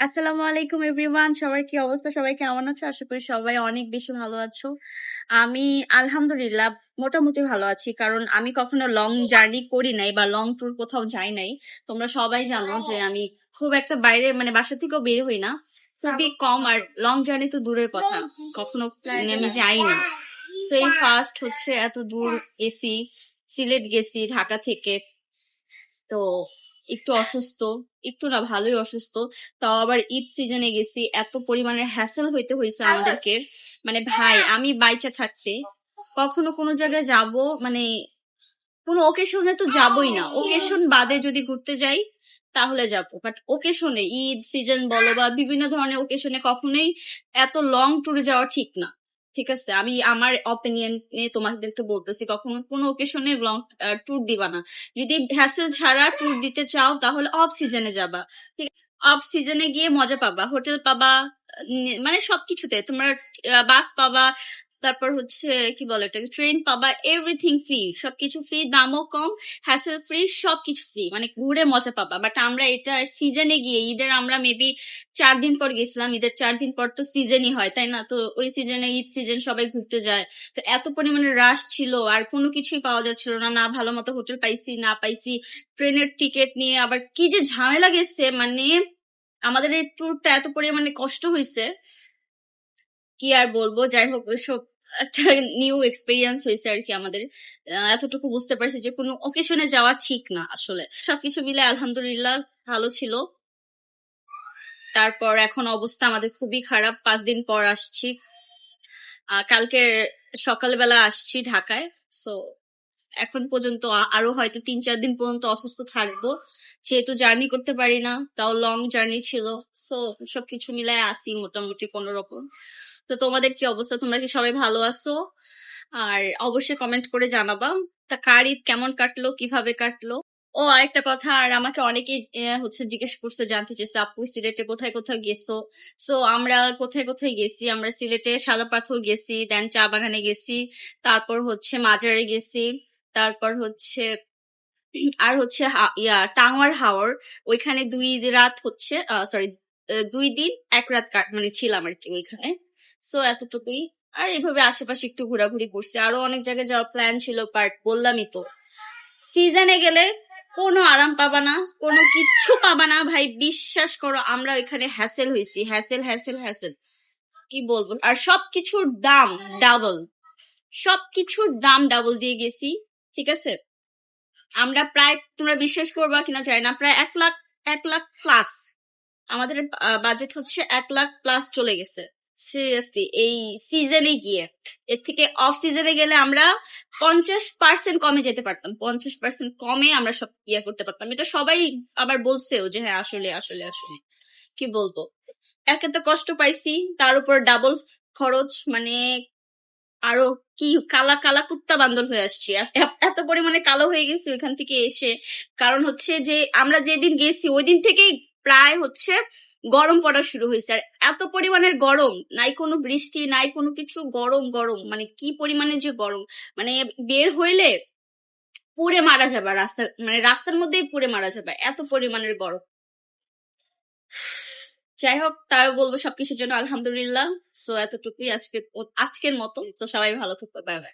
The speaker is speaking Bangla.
আসসালামু আলাইকুম এভরিওয়ান, সবাই কি অবস্থা? সবাই কেমন আছো? আশা করি সবাই অনেক বেশি ভালো আছো। আমি আলহামদুলিল্লাহ মোটামুটি ভালো আছি, কারণ আমি কখনো লং জার্নি করি নাই বা লং ট্যুর কোথাও যাই নাই। তোমরা সবাই জানো যে আমি খুব একটা বাইরে মানে বাসা থেকেও বের হই না, খুবই কম। আর লং জার্নি তো দূরের কথা, কখনো আমি যাইনি। তো এই ফার্স্ট হচ্ছে এত দূর গেছি, সিলেট গেছি ঢাকা থেকে। তো একটু অসুস্থ, একটু না ভালোই অসুস্থ। তাও আবার ঈদ সিজনে গেছি, এত পরিমাণের হ্যাসেল হইতে হয়েছে আমাদেরকে। মানে ভাই, আমি বাইচা থাকতে কখনো কোনো জায়গায় যাব, মানে কোনো ওকেশনে তো যাবই না। ওকেশন বাদে যদি ঘুরতে যাই তাহলে যাব, বাট ওকেশনে ঈদ সিজন বলো বা বিভিন্ন ধরনের ওকেশনে কখনোই এত লং ট্যুরে যাওয়া ঠিক না। ঠিক আছে, আমি আমার অপিনিয়ন নিয়ে তোমাদেরকে বলতেছি, কখনো কোনো ওকেশনে লং ট্যুর দিবা না। যদি হ্যাসেল ছাড়া ট্যুর দিতে চাও তাহলে অফ সিজনে যাবা। ঠিক, অফ সিজনে গিয়ে মজা পাবা, হোটেল পাবা, মানে সবকিছুতে তোমরা বাস পাবা, তারপর হচ্ছে কি বলে এটাকে, ট্রেন পাবা, এভরিথিং ফ্রি, সবকিছু ফ্রি, দামও কম, হ্যাসেল ফ্রি, সবকিছু ফ্রি, মানে ঘুরে মজা পাবা। বাট আমরা এটা সিজনে গিয়ে, ঈদের আমরা মেবি 4 দিন পর গেছিলাম, ঈদের 4 দিন পর তো সিজনই হয় তাই না? তো ওই সিজনে, ঈদ সিজন, সবাই ঘুরতে যায়। তো এত পরিমাণে রাশ ছিল আর কোনো কিছুই পাওয়া যাচ্ছিল না, না ভালো মতো হোটেল পাইছি না পাইছি, ট্রেনের টিকিট নিয়ে আবার কি যে ঝামেলা গেছে। মানে আমাদের এই ট্যুরটা এত পরিমাণে কষ্ট হয়েছে, কি আর বলবো। যাই হোক, সব একটা নিউ এক্সপিরিয়েন্স হয়েছে আর কি আমাদের। এতটুকু বুঝতে পারছি যে কোনো অকেশনে যাওয়া ঠিক না আসলে। সবকিছু মিলে আলহামদুলিল্লাহ ভালো ছিল। তারপর এখন অবস্থা আমাদের খুবই খারাপ, 5 দিন পর আসছি। কালকে সকালবেলা আসছি ঢাকায়। সো এখন পর্যন্ত আরো হয়তো 3-4 দিন পর্যন্ত অসুস্থ থাকবো, যেহেতু জার্নি করতে পারি না, তাও লং জার্নি ছিল। সো সবকিছু মিলাই আসি মোটামুটি কোন রকম। তো তোমাদের কি অবস্থা? তোমরা কি সবাই ভালো আছো? আর অবশ্যই কমেন্ট করে জানাবা তা কার ঈদ কেমন কাটলো, কিভাবে কাটলো। ও আরেকটা কথা, আর আমাকে অনেকেই হচ্ছে জিজ্ঞেস করছে, জানতে চাইছে, আপু সিলেটে কোথায় কোথায় গেছো? সো আমরা কোথায় কোথায় গেছি, আমরা সিলেটে সাদা পাথর গেছি, দেন চা বাগানে গেছি, তারপর হচ্ছে মাজারে গেছি, তারপর হচ্ছে আর হচ্ছে টাঙ্গুয়ার হাওর, ওইখানে 2 রাত হচ্ছে, সরি 2 দিন 1 রাত মানে ছিলাম আর কি ওইখানে। সো এতটুকুই। আর এইভাবে আশেপাশে একটু ঘোরাঘুরি করছি, আরো অনেক জায়গায় যাওয়ার প্ল্যান ছিল, বাট বললামই তো, সিজনে গেলে কোনো আরাম পাবা না, কোনো কিচ্ছু পাবা না ভাই, বিশ্বাস করো। আমরা ওইখানে হ্যাসেল হয়েছি, হ্যাসেল হ্যাসেল হ্যাসেল, কি বলবো। আর সবকিছুর দাম ডাবল, সবকিছুর দাম ডাবল দিয়ে গেছি। ঠিক আছে, আমরা প্রায়, তোমরা বিশ্বাস করবা কিনা জানি না, প্রায় 1 লাখ, 1 লাখ প্লাস আমাদের বাজেট হচ্ছে, 1 লাখ প্লাস চলে গেছে সিরিয়াসলি এই সিজনে গিয়ে। এর থেকে অফ সিজনে গেলে আমরা 50% কমে যেতে পারতাম, 50% কমে আমরা সব করতে পারতাম। এটা সবাই আবার বলছেও যে হ্যাঁ আসলে আসলে আসলে কি বলবো, একে তো কষ্ট পাইছি, তার উপর ডাবল খরচ। মানে আরো কি কালা কালা কুত্তা বান্দর হয়ে আসছি, এত পরিমাণে কালো হয়ে গেছি ওইখান থেকে এসে। কারণ হচ্ছে যে আমরা যেদিন গেছি ওই দিন থেকেই প্রায় হচ্ছে গরম পড়া শুরু হয়েছে, আর এত পরিমাণের গরম, নাই কোনো বৃষ্টি নাই কোনো কিছু, গরম গরম, মানে কি পরিমাণে যে গরম, মানে বের হইলে পুড়ে মারা যাবে রাস্তা, মানে রাস্তার মধ্যেই পুড়ে মারা যাবে, এত পরিমাণের গরম। যাই হোক, তাও বলবো সবকিছুর জন্য আলহামদুলিল্লাহ। সো এতটুকুই আজকের মতো। সো সবাই ভালো থাকবে, বাই বাই।